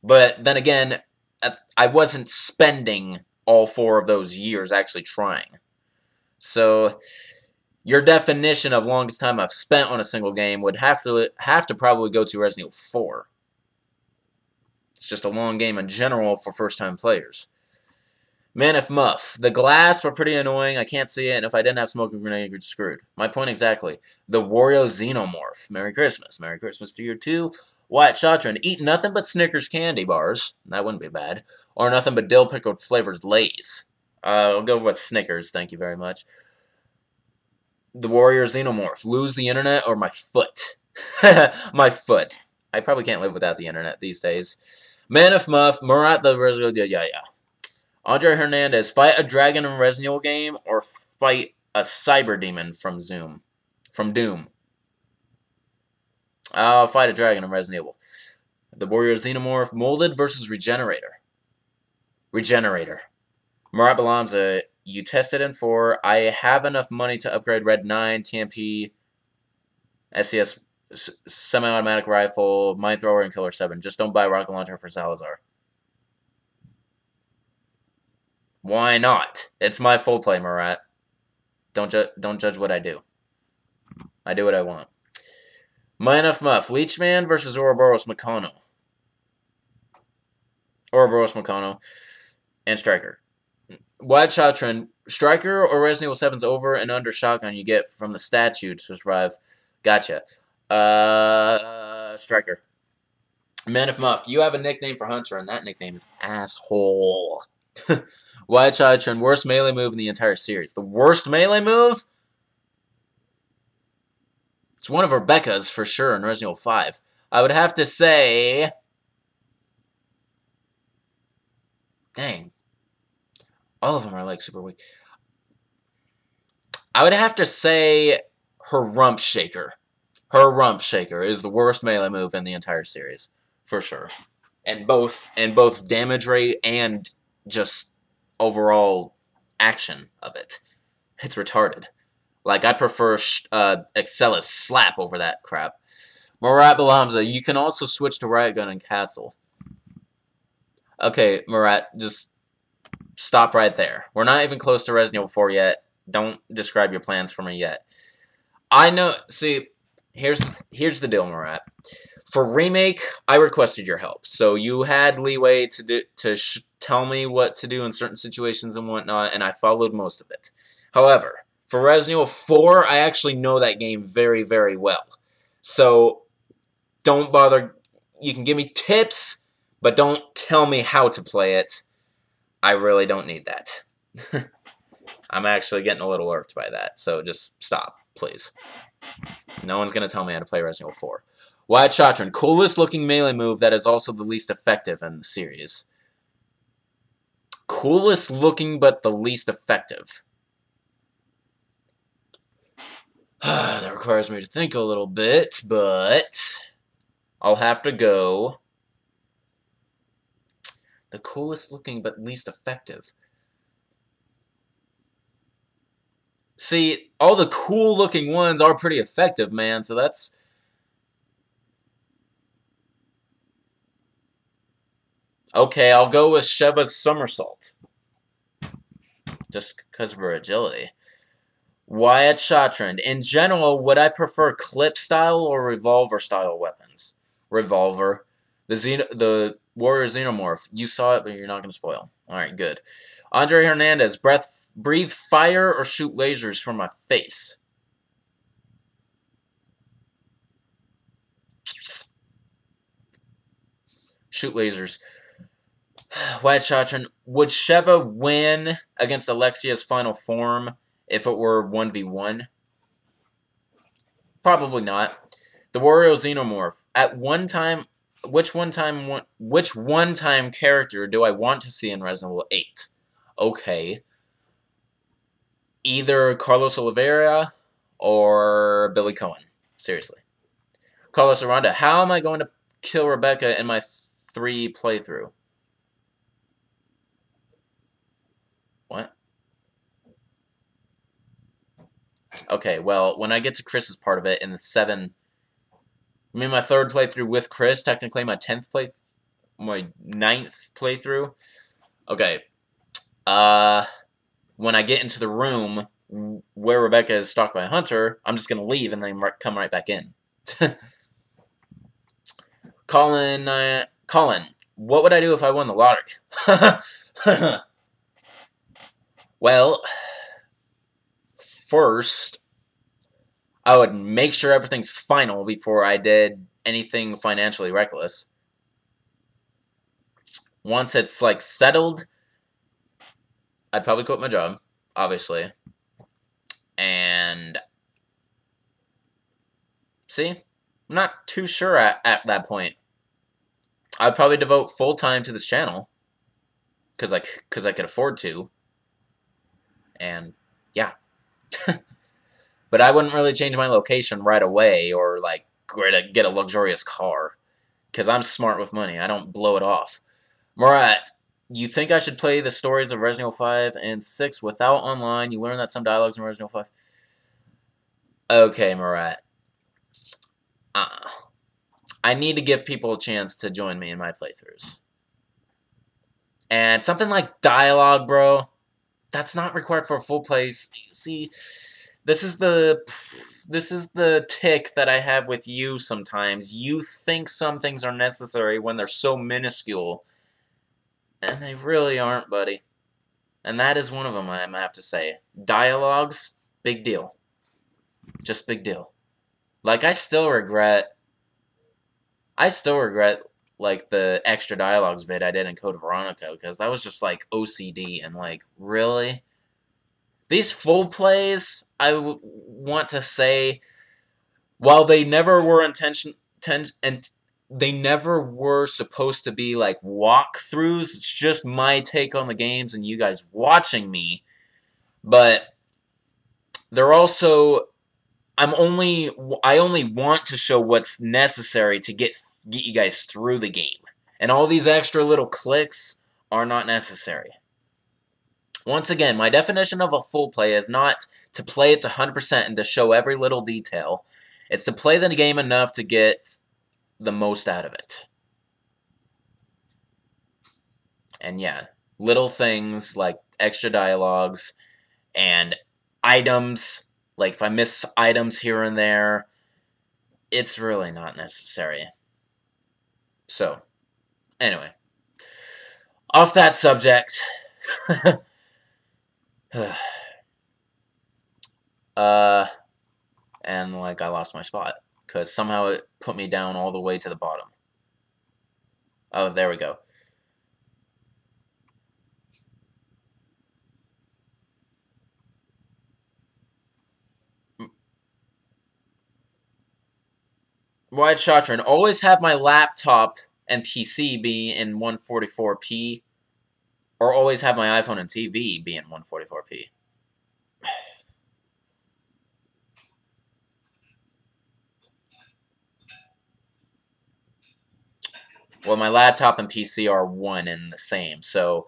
But then again, I wasn't spending all 4 of those years actually trying. So your definition of longest time I've spent on a single game would have to probably go to Resident Evil 4. It's just a long game in general for first-time players. Man, if Muff. The glass were pretty annoying. I can't see it, and if I didn't have smoking grenade, you're screwed. My point exactly. The Wario Xenomorph. Merry Christmas. Merry Christmas to you, too. Wyatt Shotron, eat nothing but Snickers candy bars. That wouldn't be bad. Or nothing but dill pickled flavored Lay's. I'll go with Snickers, thank you very much. The Warrior Xenomorph, lose the internet or my foot. My foot. I probably can't live without the internet these days. Man of Muff, Murat the Resident Evil, yeah. Andre Hernandez, fight a dragon in a Resident Evil game or fight a cyber demon from Doom. I'll fight a dragon in Resident Evil. The Warrior Xenomorph, Molded versus Regenerator. Murat Balamza, you tested in 4. I have enough money to upgrade Red 9, TMP, SCS, semi-automatic rifle, mine thrower, and Killer 7. Just don't buy rocket launcher for Salazar. Why not? It's my full play, Murat. Don't judge what I do. I do what I want. Man of Muff, Leechman versus Ouroboros Meccano. Ouroboros Meccano. And Striker. Wyatt Shotron, Striker or Resident Evil 7's over and under shotgun you get from the statue to survive. Gotcha. Striker. Man of Muff, you have a nickname for Hunter, and that nickname is Asshole. Wyatt Shotron, worst melee move in the entire series. The worst melee move? It's one of Rebecca's for sure in Resident Evil 5. I would have to say... Dang. All of them are like super weak. I would have to say her Rump Shaker. Her Rump Shaker is the worst melee move in the entire series. For sure. And both damage rate and just overall action of it. It's retarded. Like, I prefer Excellus Slap over that crap. Murat Balamza, you can also switch to Riot Gun and Castle. Okay, Murat, just stop right there. We're not even close to Resident Evil 4 yet. Don't describe your plans for me yet. I know, see, here's the deal, Murat. For Remake, I requested your help. So you had leeway to tell me what to do in certain situations and whatnot, and I followed most of it. However, for Resident Evil 4, I actually know that game very, very well. So, don't bother. You can give me tips, but don't tell me how to play it. I really don't need that. I'm actually getting a little irked by that, so just stop, please. No one's going to tell me how to play Resident Evil 4. Wyatt Shotron, coolest looking melee move that is also the least effective in the series. Coolest looking, but the least effective. That requires me to think a little bit, but I'll have to go. The coolest looking, but least effective. See, all the cool looking ones are pretty effective, man, so that's... Okay, I'll go with Sheva's Somersault. Just because of her agility. Wyatt Shotron. In general, would I prefer clip-style or revolver-style weapons? Revolver. The Warrior Xenomorph. You saw it, but you're not going to spoil. Alright, good. Andre Hernandez. Breathe fire or shoot lasers from my face? Shoot lasers. Wyatt Shotron. Would Sheva win against Alexia's final form if it were 1v1? Probably not. The Warrior Xenomorph. At one time, which one-time character do I want to see in Resident Evil 8? Okay. Either Carlos Oliveira or Billy Cohen. Seriously. Carlos Aranda. How am I going to kill Rebecca in my 3 playthrough? What? Okay, well, when I get to Chris's part of it in the 7... I mean, my 3rd playthrough with Chris, technically my 10th my 9th playthrough. Okay. When I get into the room where Rebecca is stalked by a hunter, I'm just going to leave and then come right back in. Colin, what would I do if I won the lottery? Well, first, I would make sure everything's final before I did anything financially reckless. Once it's like settled, I'd probably quit my job, obviously. And see, I'm not too sure at that point. I'd probably devote full time to this channel because I could afford to. And yeah. But I wouldn't really change my location right away or like get a luxurious car because I'm smart with money. I don't blow it off. Murat, you think I should play the stories of Resident Evil 5 and 6 without online? You learn that some dialogues in Resident Evil 5. Okay, Murat. I need to give people a chance to join me in my playthroughs. And something like dialogue, bro, that's not required for a full play. See, this is the tick that I have with you sometimes. You think some things are necessary when they're so minuscule. And they really aren't, buddy. And that is one of them, I have to say. Dialogues, big deal. Just big deal. Like, I still regret, like, the extra dialogues vid I did in Code Veronica, because that was just, like, OCD, and, like, really? These full plays, I want to say, while they never were they never were supposed to be, like, walkthroughs, it's just my take on the games and you guys watching me, but they're also... I only want to show what's necessary to get you guys through the game. And all these extra little clicks are not necessary. Once again, my definition of a full play is not to play it to 100% and to show every little detail. It's to play the game enough to get the most out of it. And yeah, little things like extra dialogues and items. Like, if I miss items here and there, it's really not necessary. So, anyway. Off that subject. And, like, I lost my spot. Because somehow it put me down all the way to the bottom. Oh, there we go. Wide Shotron, always have my laptop and PC be in 144p, or always have my iPhone and TV be in 144p. Well, my laptop and PC are one and the same, so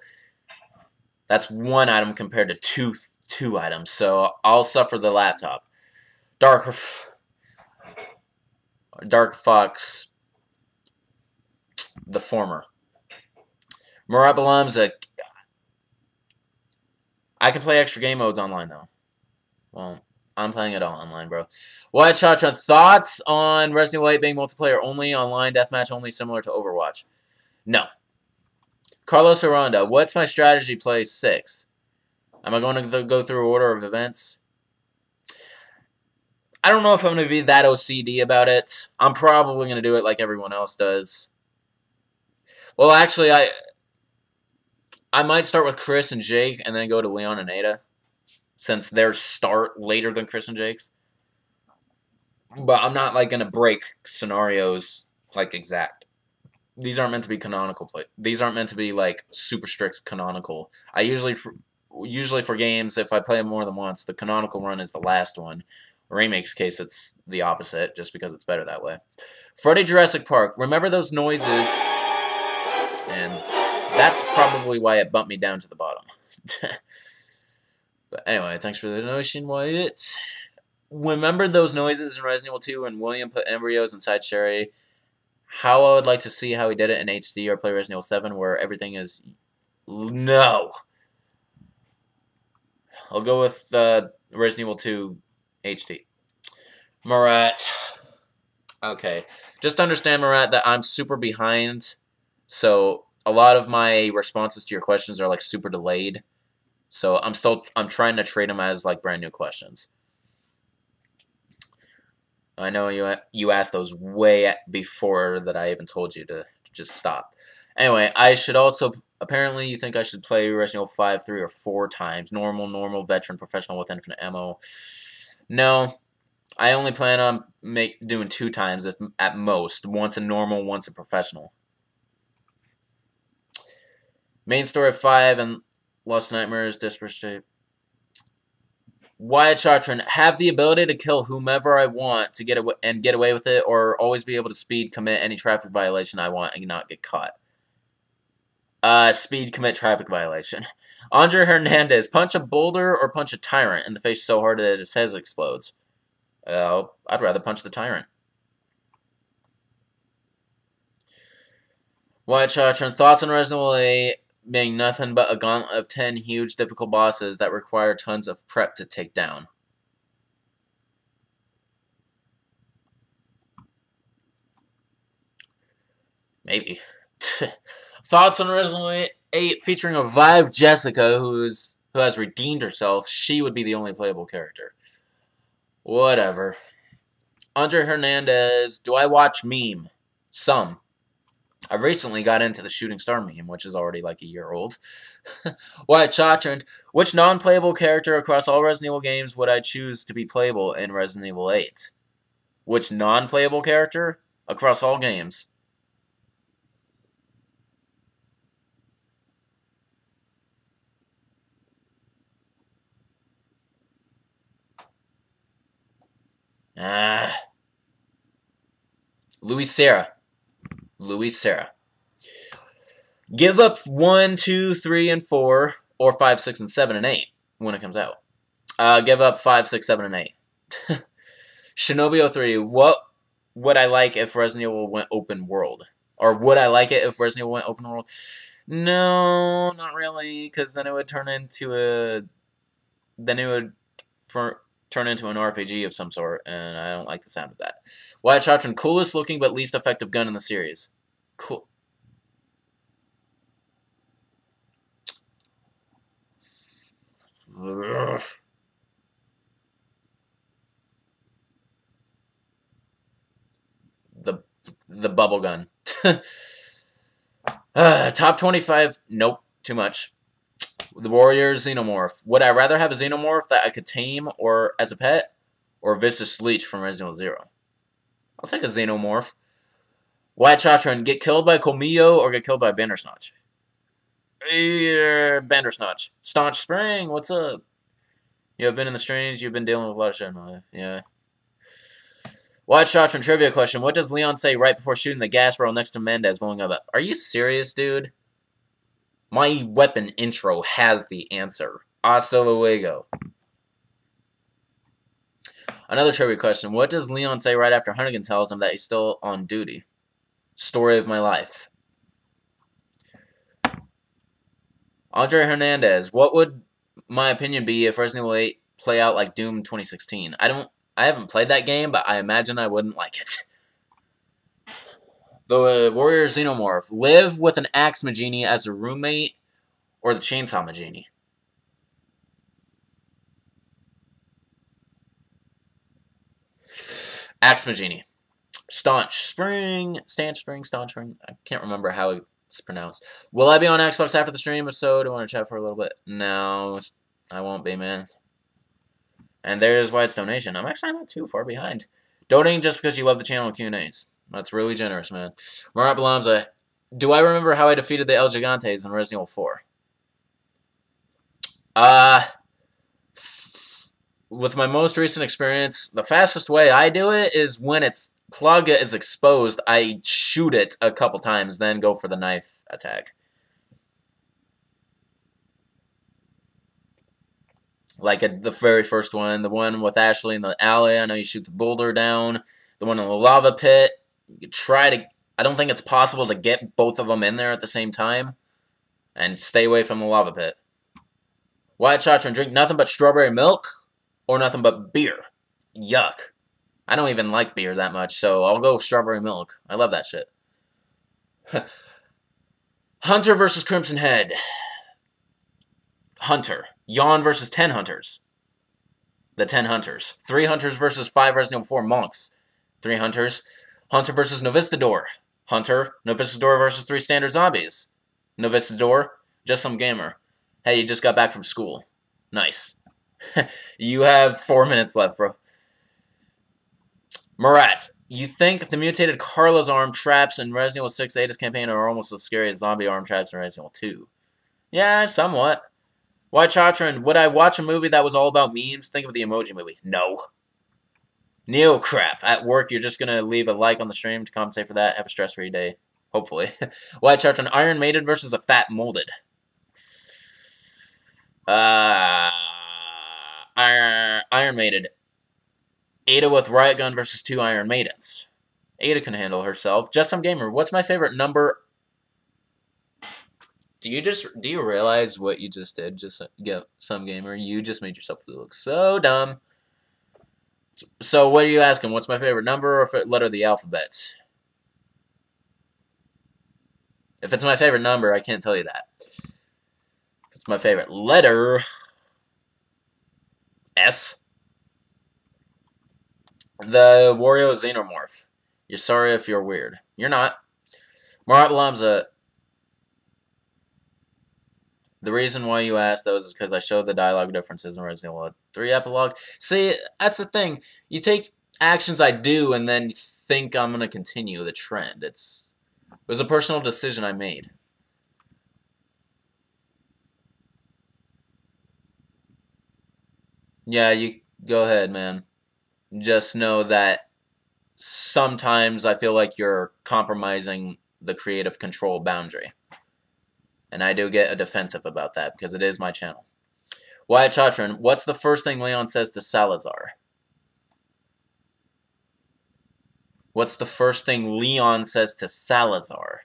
that's one item compared to two items, so I'll suffer the laptop. Dark Fox, the former. Murat Balamza, I can play extra game modes online, though. Well, I'm playing it all online, bro. White Chatra, thoughts on Resident Evil 8 being multiplayer only, online, deathmatch only, similar to Overwatch? No. Carlos Aranda, what's my strategy play 6? Am I going to go through order of events? I don't know if I'm going to be that OCD about it. I'm probably going to do it like everyone else does. Well, actually, I might start with Chris and Jake and then go to Leon and Ada, since theirs start later than Chris and Jake's. But I'm not, like, going to break scenarios, like, exact. These aren't meant to be canonical play. These aren't meant to be, like, super strict canonical. I usually for games, if I play them more than once, the canonical run is the last one. Remake's case, it's the opposite, just because it's better that way. Freddy Jurassic Park. Remember those noises? And that's probably why it bumped me down to the bottom. But anyway, thanks for the donation, Wyatt. Remember those noises in Resident Evil 2 when William put embryos inside Sherry? How I would like to see how he did it in HD or play Resident Evil 7 where everything is... No! I'll go with Resident Evil 2 HD. Murat. Okay. Just understand, Murat, that I'm super behind. So a lot of my responses to your questions are like super delayed. So I'm trying to treat them as like brand new questions. I know you asked those way before that I even told you to just stop. Anyway, I should also apparently you think I should play Resident Evil 5 3 or 4 times. Normal, veteran, professional with infinite ammo. No, I only plan on doing 2 times if at most. Once a normal, once a professional. Main story of 5 and Lost Nightmares, Dispersed. Wyatt Chartrand, have the ability to kill whomever I want to get away with it, or always be able to speed commit any traffic violation I want and not get caught. Speed commit traffic violation. Andre Hernandez, punch a boulder or punch a tyrant in the face so hard that his head explodes. I'd rather punch the tyrant. Wyatt Chartrand, thoughts on Resident Evil 8 being nothing but a gauntlet of 10 huge, difficult bosses that require tons of prep to take down. Maybe. Thoughts on Resident Evil 8 featuring a Vive Jessica who has redeemed herself. She would be the only playable character. Whatever. Andre Hernandez, do I watch meme? Some. I recently got into the Shooting Star meme, which is already like a year old. Wyatt Chartrand, which non-playable character across all Resident Evil games would I choose to be playable in Resident Evil 8? Which non-playable character across all games? Luis Serra. Give up 1, 2, 3, and 4, or 5, 6, and 7, and 8 when it comes out. Give up 5, 6, 7, and 8. Shinobi 03. What would I like if Resident Evil went open world? Or would I like it if Resident Evil went open world? No, not really, because then it would turn into turn into an RPG of some sort, and I don't like the sound of that. Wyatt Chartrand, coolest looking but least effective gun in the series. Cool. Ugh. The bubble gun. Top 25. Nope. Too much. The Warrior Xenomorph. Would I rather have a Xenomorph that I could tame or as a pet, or Vicious Leech from Resident Evil 0? I'll take a Xenomorph. Wyatt Chartrand, get killed by Colmillo or get killed by Bandersnatch? Bandersnatch. Staunch Spring, what's up? You have been in the streams, you've been dealing with a lot of shit in my life. Yeah. Wyatt Chartrand, trivia question. What does Leon say right before shooting the gas barrel next to Mendez blowing up? Are you serious, dude? My weapon intro has the answer. Hasta luego. Another trivia question. What does Leon say right after Hunnigan tells him that he's still on duty? Story of my life. Andre Hernandez. What would my opinion be if Resident Evil 8 play out like Doom 2016? I haven't played that game, but I imagine I wouldn't like it. The Warrior Xenomorph. Live with an Axe Magini as a roommate or the Chainsaw Magini? Axe Magini. Staunch Spring. I can't remember how it's pronounced. Will I be on Xbox after the stream? If so, do you want to chat for a little bit? No, I won't be, man. And there's Wyatt's donation. I'm actually not too far behind. Donating just because you love the channel and Q&As. That's really generous, man. Marat Balamza. Do I remember how I defeated the El Gigantes in Resident Evil 4? With my most recent experience, the fastest way I do it is when its plug is exposed, I shoot it a couple times, then go for the knife attack. Like the very first one, the one with Ashley in the alley, I know you shoot the boulder down. The one in the lava pit, you try to... I don't think it's possible to get both of them in there at the same time. And stay away from the lava pit. Wyatt Chartrand, drink nothing but strawberry milk or nothing but beer. Yuck. I don't even like beer that much, so I'll go strawberry milk. I love that shit. Hunter versus Crimson Head. Hunter. Yawn versus 10 Hunters. The 10 Hunters. 3 Hunters versus 5 Resident Evil 4 Monks. 3 hunters. Hunter versus Novistador. Hunter. Novistador versus 3 standard zombies. Novistador. Just some gamer. Hey, you just got back from school. Nice. You have 4 minutes left, bro. Murat. You think the mutated Carla's arm traps in Resident Evil 6 Ada's campaign are almost as scary as zombie arm traps in Resident Evil 2? Yeah, somewhat. White Chatron, would I watch a movie that was all about memes? Think of the Emoji Movie. No. Neo crap. At work, you're just going to leave a like on the stream to compensate for that. Have a stress-free day. Hopefully. White Chatron, Iron Maiden versus a Fat Molded. Iron Maiden. Ada with Riot Gun versus 2 Iron Maidens. Ada can handle herself. Just some gamer. What's my favorite number? Do you realize what you just did? Just get some gamer. You just made yourself look so dumb. So what are you asking? What's my favorite number or letter of the alphabet? If it's my favorite number, I can't tell you that. If it's my favorite letter, S. The Wario Xenomorph. You're sorry if you're weird. You're not. Marat Lamza. The reason why you asked those is because I showed the dialogue differences in Resident Evil 3 epilogue. See, that's the thing. You take actions I do and then think I'm going to continue the trend. It was a personal decision I made. Yeah, you go ahead, man. Just know that sometimes I feel like you're compromising the creative control boundary. And I do get a defensive about that because it is my channel. Wyatt Chatron, what's the first thing Leon says to Salazar? What's the first thing Leon says to Salazar?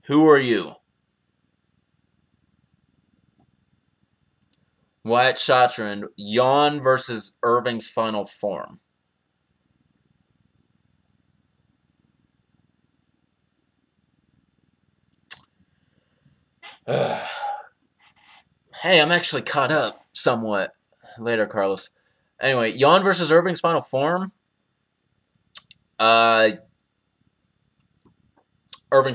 Who are you? Wyatt Chatron, Yawn versus Irving's final form. Hey, I'm actually caught up somewhat. Later, Carlos. Anyway, Yawn versus Irving's final form. Irving's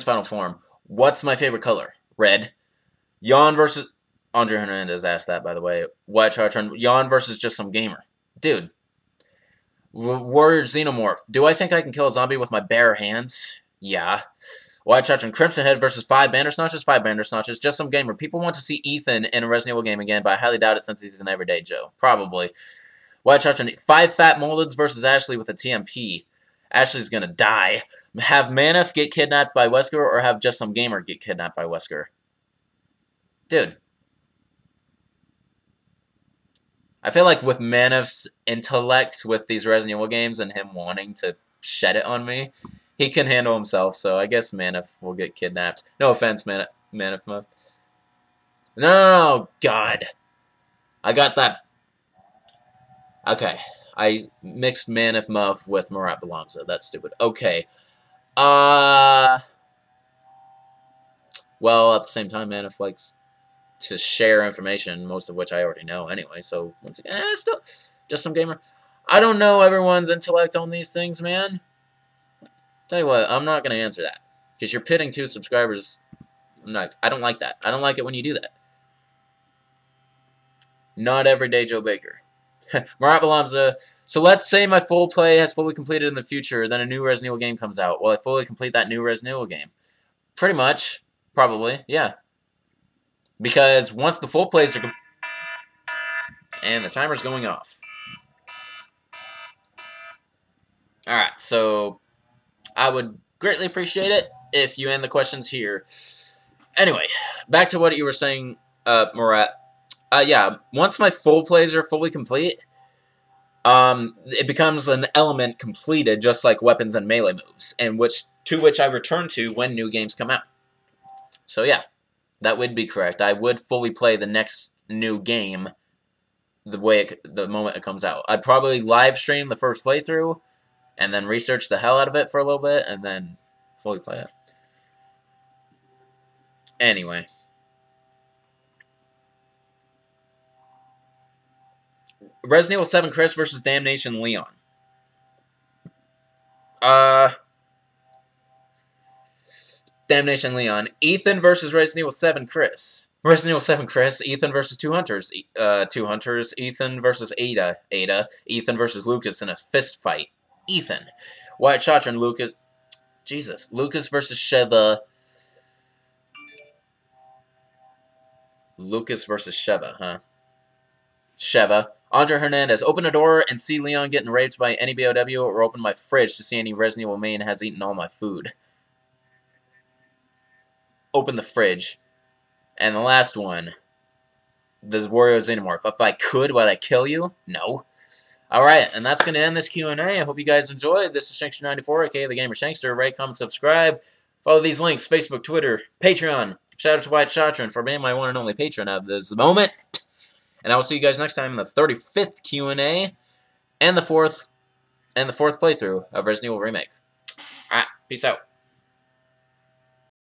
final form. What's my favorite color? Red. Yawn versus... Andre Hernandez asked that, by the way. White Chartron. Yawn versus just some gamer. Dude. Warrior Xenomorph. Do I think I can kill a zombie with my bare hands? Yeah. White Chartron. Crimson Head versus 5 Bandersnatches? 5 Bandersnatches. Just some gamer. People want to see Ethan in a Resident Evil game again, but I highly doubt it since he's an everyday Joe. Probably. White Chartron. 5 Fat Moldeds versus Ashley with a TMP. Ashley's gonna die. Have Manif get kidnapped by Wesker or have just some gamer get kidnapped by Wesker? Dude. I feel like with Manif's intellect with these Resident Evil games and him wanting to shed it on me, he can handle himself, so I guess Manif will get kidnapped. No offense, Manif. No, God. I got that. Okay. I mixed Manif Muff with Marat Balamza. That's stupid. Okay. Well, at the same time, Manif likes to share information, most of which I already know anyway. So, once again, still, just some gamer. I don't know everyone's intellect on these things, man. Tell you what, I'm not going to answer that. Because you're pitting 2 subscribers. I don't like that. I don't like it when you do that. Not everyday Joe Baker. Marat Balamza. So let's say my full play has fully completed in the future, then a new Resident Evil game comes out. Will I fully complete that new Resident Evil game? Pretty much. Probably. Yeah. Because once the full plays are... And the timer's going off. Alright, so... I would greatly appreciate it if you end the questions here. Anyway, back to what you were saying, Murat. Yeah, once my full plays are fully complete, it becomes an element completed, just like weapons and melee moves, and to which I return to when new games come out. So yeah, that would be correct. I would fully play the next new game the moment it comes out. I'd probably live stream the first playthrough, and then research the hell out of it for a little bit, and then fully play it. Anyway. Resident Evil 7 Chris versus Damnation Leon. Damnation Leon. Ethan versus Resident Evil 7 Chris. Resident Evil 7 Chris. Ethan versus two hunters. Two hunters. Ethan versus Ada. Ada. Ethan versus Lucas in a fist fight. Ethan. Wyatt Chatron. Lucas. Jesus. Lucas versus Sheva. Lucas versus Sheva, huh? Sheva. Andre Hernandez. Open a door and see Leon getting raped by any BOW, or open my fridge to see any Resident Evil main has eaten all my food. Open the fridge. And the last one. This Wario Xenomorph. If I could, would I kill you? No. Alright, and that's going to end this Q&A. I hope you guys enjoyed. This is Shankster94, aka The Gamer Shankster. Rate, comment, subscribe. Follow these links. Facebook, Twitter, Patreon. Shout out to Wyatt Chatron for being my one and only patron at this moment. And I will see you guys next time in the 35th Q&A and the fourth playthrough of Resident Evil Remake. Alright, peace out.